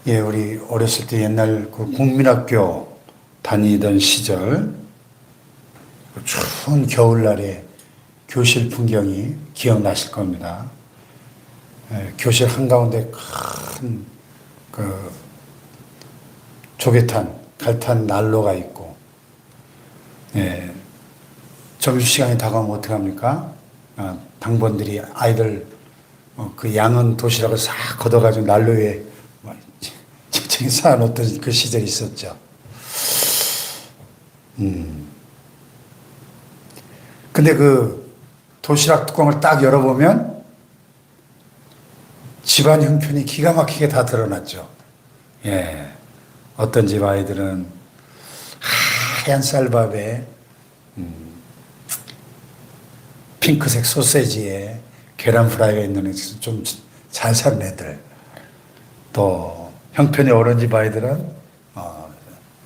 예, 우리 어렸을 때 옛날 그 국민학교 다니던 시절 그 추운 겨울날에 교실 풍경이 기억나실 겁니다. 예, 교실 한가운데 큰 그 조개탄, 갈탄 난로가 있고, 예, 점심시간이 다가오면 어떡합니까? 당번들이 아이들 그 양은 도시락을 싹 걷어가지고 난로 위에 층층이 쌓아놓던 그 시절이 있었죠. 근데 그 도시락 뚜껑을 딱 열어보면 집안 형편이 기가 막히게 다 드러났죠. 예. 어떤 집 아이들은 하얀 쌀밥에 핑크색 소세지에 계란 프라이가 있는 좀 잘 사는 애들. 또 형편이 어려운 집 아이들은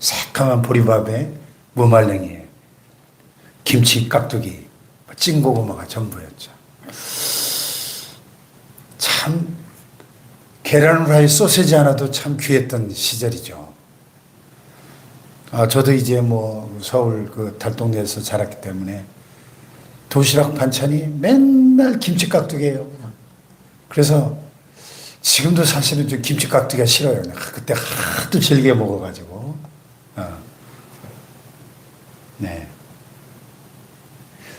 새까만 보리밥에 무말랭이에 김치 깍두기, 찐고구마가 전부였죠. 참 계란 프라이 소세지 하나도 참 귀했던 시절이죠. 저도 이제 뭐 서울 그 달동네에서 자랐기 때문에 도시락 반찬이 맨날 김치 깍두기예요. 그래서 지금도 사실은 좀 김치 깍두기가 싫어요. 그때 하도 즐겨 먹어가지고. 네.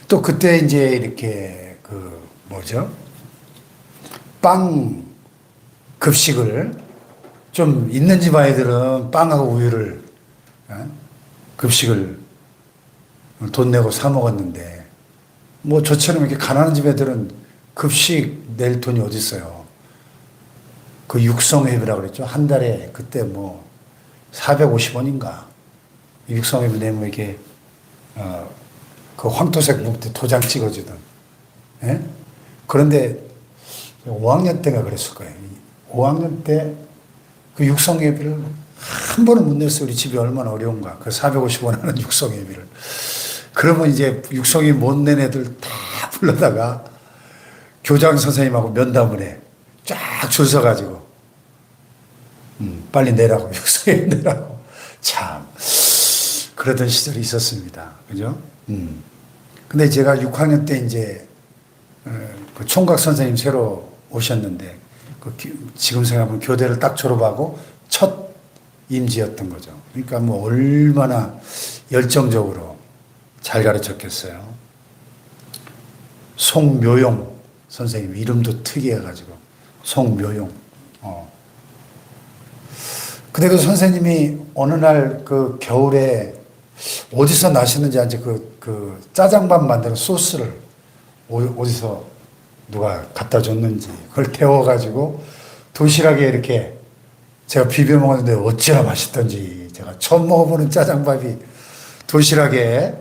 또 그때 이제 이렇게 그 뭐죠? 빵 급식을 좀 있는 집 아이들은 빵하고 우유를 급식을 돈 내고 사 먹었는데 뭐 저처럼 이렇게 가난한 집 애들은 급식 낼 돈이 어디 있어요. 그 육성회비라고 그랬죠. 한 달에 그때 뭐 450원인가 육성회비 내면 이렇게 그 황토색 묵대 도장 찍어주던. 예? 그런데 5학년 때가 그랬을 거예요. 5학년 때 그 육성회비를 한 번은 못 냈어요. 우리 집이 얼마나 어려운가. 그 450원 하는 육성회비를. 그러면 이제 육성이 못 낸 애들 다 불러다가 교장 선생님하고 면담을 해. 쫙 줄 서가지고. 빨리 내라고. 육성회비 내라고. 참. 그러던 시절이 있었습니다. 그죠? 근데 제가 6학년 때 이제 그 총각 선생님 새로 오셨는데 지금 생각하면 교대를 딱 졸업하고 첫 임지였던 거죠. 그러니까 뭐 얼마나 열정적으로 잘 가르쳤겠어요. 송묘용 선생님 이름도 특이해가지고 송묘용. 근데 그 선생님이 어느 날 그 겨울에 어디서 나셨는지 아직 그 짜장밥 만드는 소스를 어디서 누가 갖다 줬는지 그걸 데워가지고 도시락에 이렇게 제가 비벼 먹었는데 어찌나 맛있던지 제가 처음 먹어보는 짜장밥이 도시락에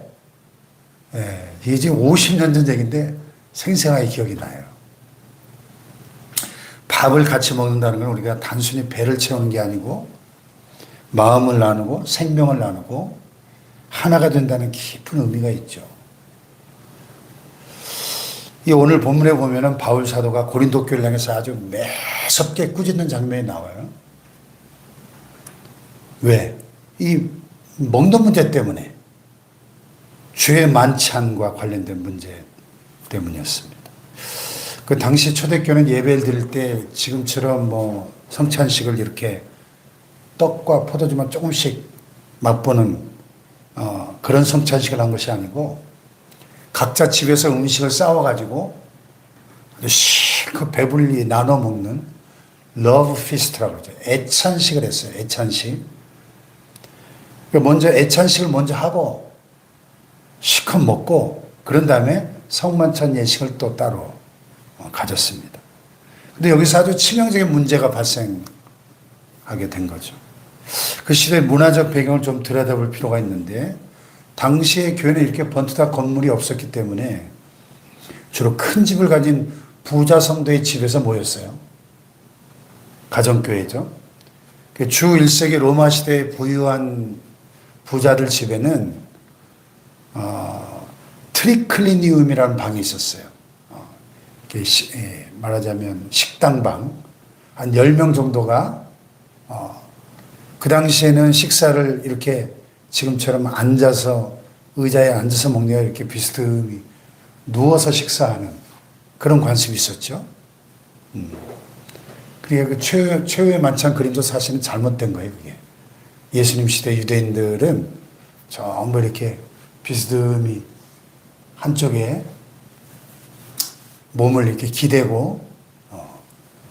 이게 지금 50년 전 얘기인데 생생하게 기억이 나요. 밥을 같이 먹는다는 건 우리가 단순히 배를 채우는 게 아니고 마음을 나누고 생명을 나누고 하나가 된다는 깊은 의미가 있죠. 이 오늘 본문에 보면은 바울 사도가 고린도 교회를 향해서 아주 매섭게 꾸짖는 장면이 나와요. 왜? 이 먹는 문제 때문에 죄의 만찬과 관련된 문제 때문이었습니다. 그 당시 초대교회는 예배를 드릴 때 지금처럼 뭐 성찬식을 이렇게 떡과 포도주만 조금씩 맛보는 그런 성찬식을 한 것이 아니고 각자 집에서 음식을 싸워가지고 실컷 배불리 나눠 먹는 러브 피스트라고 그러죠. 애찬식을 했어요. 애찬식. 먼저 애찬식을 먼저 하고 실컷 먹고 그런 다음에 성만찬 예식을 또 따로 가졌습니다. 근데 여기서 아주 치명적인 문제가 발생하게 된 거죠. 그 시대의 문화적 배경을 좀 들여다볼 필요가 있는데 당시의 교회는 이렇게 번투다 건물이 없었기 때문에 주로 큰 집을 가진 부자 성도의 집에서 모였어요. 가정교회죠. 주 1세기 로마 시대의 부유한 부자들 집에는 트리클리니움이라는 방이 있었어요. 말하자면 식당방 한 10명 정도가 그 당시에는 식사를 이렇게 지금처럼 앉아서 의자에 앉아서 먹는 게 이렇게 비스듬히 누워서 식사하는 그런 관습이 있었죠. 그러니까 그 최후의 만찬 그림도 사실은 잘못된 거예요, 그게. 예수님 시대 유대인들은 전부 이렇게 비스듬히 한쪽에 몸을 이렇게 기대고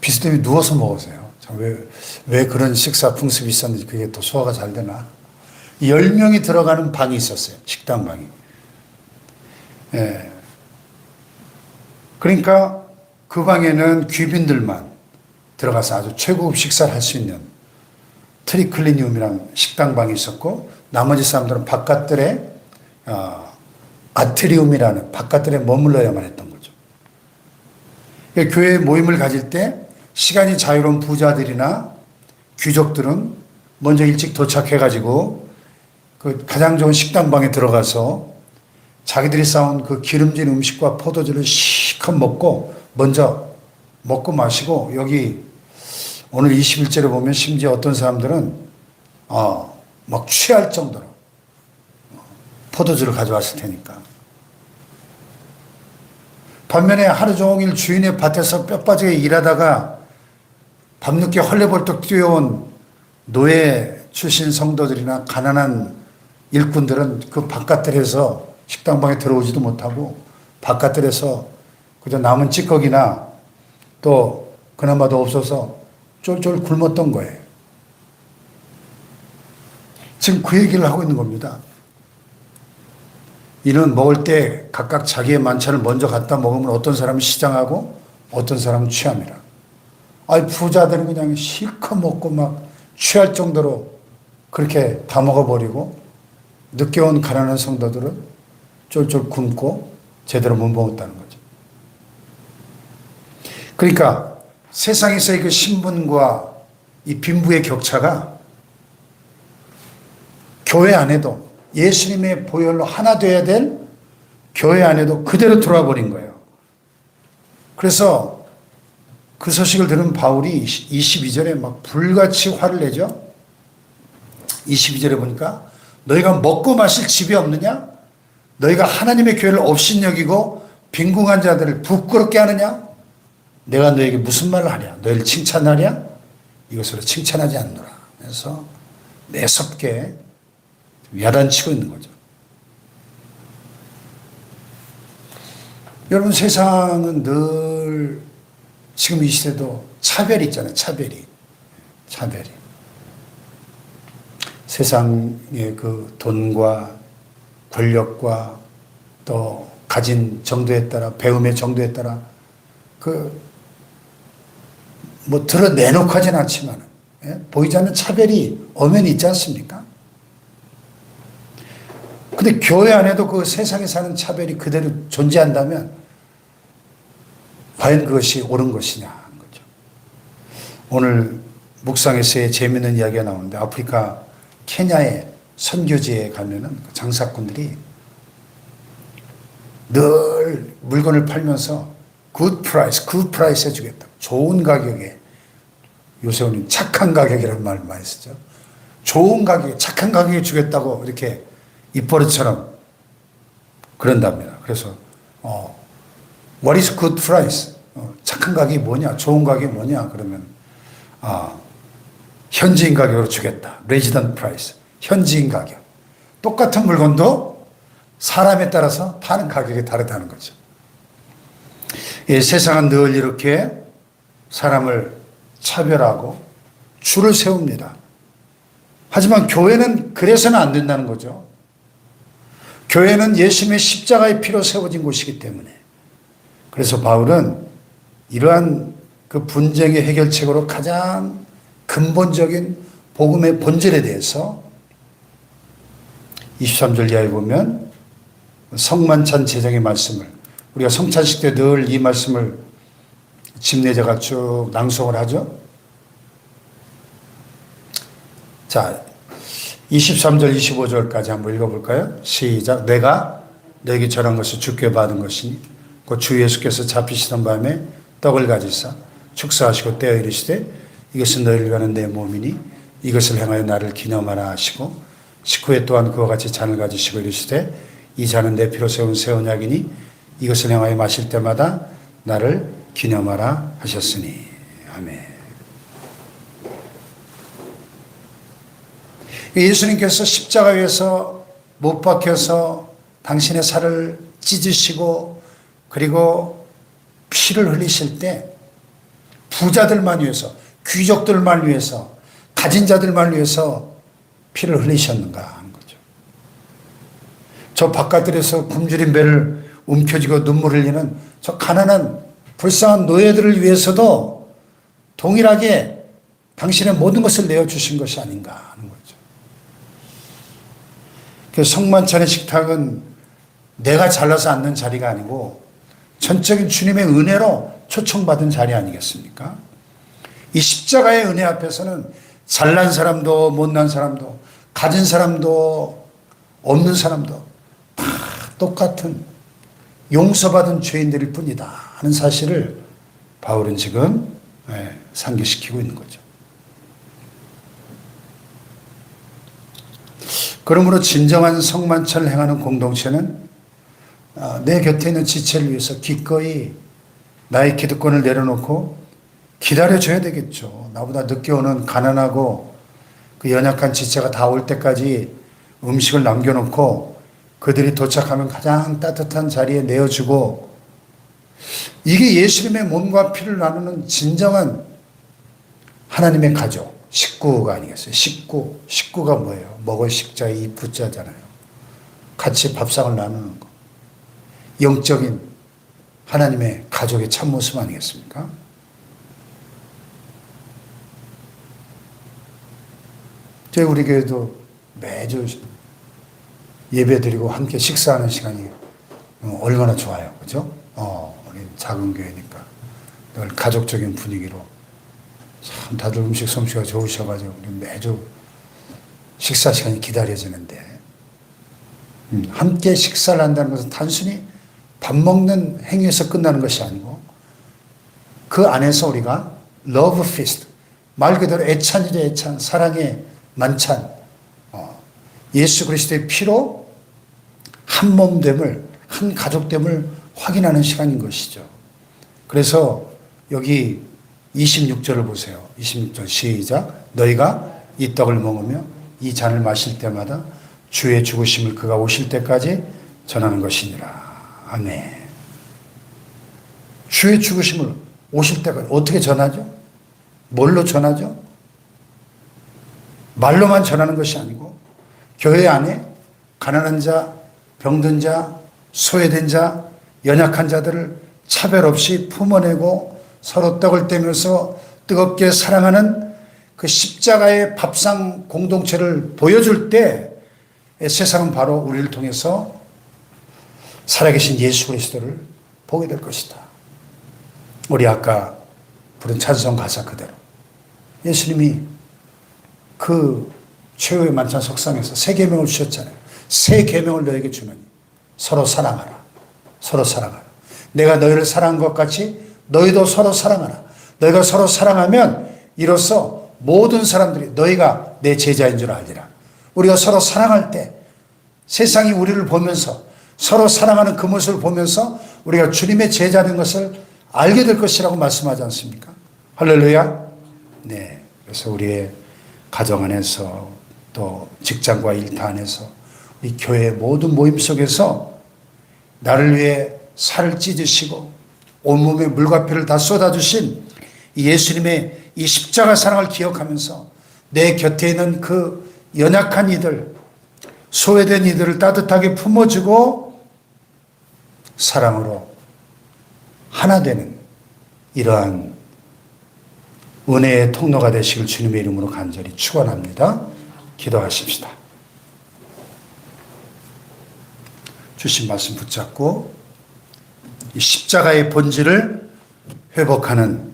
비스듬히 누워서 먹었어요. 왜 그런 식사 풍습이 있었는지 그게 또 소화가 잘 되나. 10명이 들어가는 방이 있었어요. 식당방이. 예. 그러니까 그 방에는 귀빈들만 들어가서 아주 최고급 식사를 할 수 있는 트리클리니움이라는 식당방이 있었고, 나머지 사람들은 바깥들에 아트리움이라는 바깥들에 머물러야만 했던 거죠. 교회 모임을 가질 때 시간이 자유로운 부자들이나 귀족들은 먼저 일찍 도착해가지고 그 가장 좋은 식당방에 들어가서 자기들이 싸온 그 기름진 음식과 포도주를 실컷 먹고 먼저 먹고 마시고, 여기 오늘 21절에 보면 심지어 어떤 사람들은 막 취할 정도로 포도주를 가져왔을 테니까. 반면에 하루 종일 주인의 밭에서 뼈 빠지게 일하다가 밤늦게 헐레벌떡 뛰어온 노예 출신 성도들이나 가난한 일꾼들은 그 바깥들에서 식당방에 들어오지도 못하고 바깥들에서 그저 남은 찌꺼기나 또 그나마도 없어서 쫄쫄 굶었던 거예요. 지금 그 얘기를 하고 있는 겁니다. 이는 먹을 때 각각 자기의 만찬을 먼저 갖다 먹으면 어떤 사람은 시장하고 어떤 사람은 취함이라. 부자들은 그냥 실컷 먹고 막 취할 정도로 그렇게 다 먹어버리고, 늦게 온 가난한 성도들은 쫄쫄 굶고 제대로 못 먹었다는 거죠. 그러니까 세상에서의 그 신분과 이 빈부의 격차가 교회 안에도, 예수님의 보혈로 하나 되어야 될 교회 안에도 그대로 들어와 버린 거예요. 그래서 그 소식을 들은 바울이 22절에 막 불같이 화를 내죠. 22절에 보니까 너희가 먹고 마실 집이 없느냐? 너희가 하나님의 교회를 업신여기고 빈궁한 자들을 부끄럽게 하느냐? 내가 너에게 무슨 말을 하랴? 너희를 칭찬하랴? 이것으로 칭찬하지 않노라. 그래서 매섭게 야단치고 있는 거죠. 여러분, 세상은 늘 지금 이 시대도 차별이 있잖아요. 차별이. 세상의 그 돈과 권력과 또 가진 정도에 따라, 배움의 정도에 따라 드러내놓고 하진 않지만, 보이지 않는 차별이 엄연히 있지 않습니까? 근데 교회 안에도 그 세상에 사는 차별이 그대로 존재한다면 과연 그것이 옳은 것이냐 하는 거죠. 오늘 묵상에서의 재미있는 이야기가 나오는데, 아프리카 케냐의 선교지에 가면은 장사꾼들이 늘 물건을 팔면서 굿 프라이스 해주겠다. 좋은 가격에, 요새는 착한 가격이라는 말을 많이 쓰죠. 좋은 가격에, 착한 가격에 주겠다고 이렇게 입버릇처럼 그런답니다. 그래서 What is good price? 착한 가격이 뭐냐? 좋은 가격이 뭐냐? 그러면 현지인 가격으로 주겠다. Resident price. 현지인 가격. 똑같은 물건도 사람에 따라서 파는 가격이 다르다는 거죠. 세상은 늘 이렇게 사람을 차별하고 줄을 세웁니다. 하지만 교회는 그래서는 안 된다는 거죠. 교회는 예수님의 십자가의 피로 세워진 곳이기 때문에. 그래서 바울은 이러한 그 분쟁의 해결책으로 가장 근본적인 복음의 본질에 대해서 23절 이하에 보면 성만찬 제정의 말씀을, 우리가 성찬식 때 늘 이 말씀을 집내자가 쭉 낭송을 하죠. 자, 23절 25절까지 한번 읽어볼까요? 시작. 내가 너에게 전한 것을 주께 받은 것이니 곧 주 예수께서 잡히시던 밤에 떡을 가지사 축사하시고 떼어 이르시되 이것은 너희를 위하는 내 몸이니 이것을 행하여 나를 기념하라 하시고 19회 또한 그와 같이 잔을 가지시고 이르시되 이 잔은 내 피로 세운 새 언약이니 이것을 행하여 마실 때마다 나를 기념하라 하셨으니. 아멘. 예수님께서 십자가 위에서 못 박혀서 당신의 살을 찢으시고 그리고 피를 흘리실 때 부자들만 위해서, 귀족들만 위해서, 가진 자들만 위해서 피를 흘리셨는가 하는 거죠. 저 바깥들에서 굶주린 배를 움켜쥐고 눈물 흘리는 저 가난한 불쌍한 노예들을 위해서도 동일하게 당신의 모든 것을 내어주신 것이 아닌가 하는 거죠. 그 성만찬의 식탁은 내가 잘라서 앉는 자리가 아니고 전적인 주님의 은혜로 초청받은 자리 아니겠습니까? 이 십자가의 은혜 앞에서는 잘난 사람도 못난 사람도 가진 사람도 없는 사람도 다 똑같은 용서받은 죄인들일 뿐이다 하는 사실을 바울은 지금 상기시키고 있는 거죠. 그러므로 진정한 성만찬을 행하는 공동체는 내 곁에 있는 지체를 위해서 기꺼이 나의 기득권을 내려놓고 기다려줘야 되겠죠. 나보다 늦게 오는 가난하고 그 연약한 지체가 다 올 때까지 음식을 남겨놓고 그들이 도착하면 가장 따뜻한 자리에 내어주고, 이게 예수님의 몸과 피를 나누는 진정한 하나님의 가족, 식구가 아니겠어요? 식구가 뭐예요? 먹을 식자에 이 부자잖아요. 같이 밥상을 나누는 거. 영적인 하나님의 가족의 참모습 아니겠습니까? 저희 우리 교회도 매주 예배드리고 함께 식사하는 시간이 얼마나 좋아요. 그죠? 우리 작은 교회니까 늘 가족적인 분위기로 참 다들 음식 솜씨가 좋으셔가지고 우리 매주 식사 시간이 기다려지는데, 함께 식사를 한다는 것은 단순히 밥 먹는 행위에서 끝나는 것이 아니고 그 안에서 우리가 러브 피스트, 말 그대로 애찬이죠. 애찬, 사랑의 만찬, 예수 그리스도의 피로 한 몸됨을, 한 가족됨을 확인하는 시간인 것이죠. 그래서 여기 26절을 보세요. 26절 시작. 너희가 이 떡을 먹으며 이 잔을 마실 때마다 주의 죽으심을 그가 오실 때까지 전하는 것이니라. 아멘. 주의 죽으심을 오실 때까지 어떻게 전하죠? 뭘로 전하죠? 말로만 전하는 것이 아니고 교회 안에 가난한 자, 병든 자, 소외된 자, 연약한 자들을 차별 없이 품어내고 서로 떡을 떼면서 뜨겁게 사랑하는 그 십자가의 밥상 공동체를 보여줄 때 세상은 바로 우리를 통해서 살아계신 예수 그리스도를 보게 될 것이다. 우리 아까 부른 찬송 가사 그대로 예수님이 그 최후의 만찬 석상에서 새 계명을 주셨잖아요. 새 계명을 너에게 주노니 서로 사랑하라. 서로 사랑하라. 내가 너희를 사랑한 것 같이 너희도 서로 사랑하라. 너희가 서로 사랑하면 이로써 모든 사람들이 너희가 내 제자인 줄 알리라. 우리가 서로 사랑할 때 세상이 우리를 보면서 서로 사랑하는 그 모습을 보면서 우리가 주님의 제자된 것을 알게 될 것이라고 말씀하지 않습니까? 할렐루야. 네. 그래서 우리의 가정 안에서 또 직장과 일터 안에서 이 교회의 모든 모임 속에서 나를 위해 살을 찢으시고 온몸에 물과 피를 다 쏟아주신 예수님의 이 십자가 사랑을 기억하면서 내 곁에 있는 그 연약한 이들, 소외된 이들을 따뜻하게 품어주고 사랑으로 하나 되는 이러한 은혜의 통로가 되시길 주님의 이름으로 간절히 축원합니다. 기도하십시다. 주신 말씀 붙잡고 이 십자가의 본질을 회복하는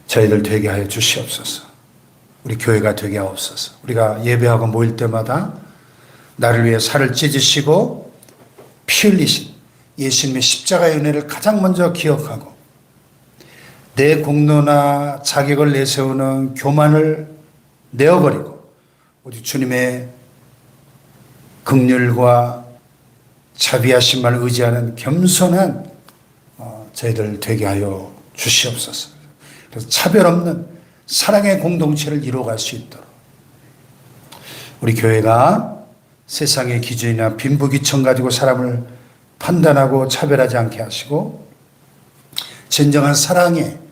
저희들 되게 하여 주시옵소서. 우리 교회가 되게 하옵소서. 우리가 예배하고 모일 때마다 나를 위해 살을 찢으시고 피 흘리신 예수님의 십자가의 은혜를 가장 먼저 기억하고 내 공로나 자격을 내세우는 교만을 내어버리고 우리 주님의 긍휼과 자비하심을 의지하는 겸손한 저희들 되게 하여 주시옵소서. 그래서 차별 없는 사랑의 공동체를 이루어갈 수 있도록 우리 교회가 세상의 기준이나 빈부귀천 가지고 사람을 판단하고 차별하지 않게 하시고 진정한 사랑의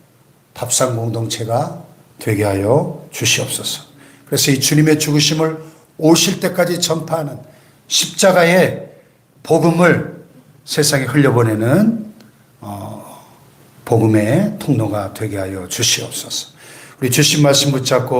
밥상 공동체가 되게 하여 주시옵소서. 그래서 이 주님의 죽으심을 오실 때까지 전파하는 십자가의 복음을 세상에 흘려보내는 복음의 통로가 되게 하여 주시옵소서. 우리 주신 말씀 붙잡고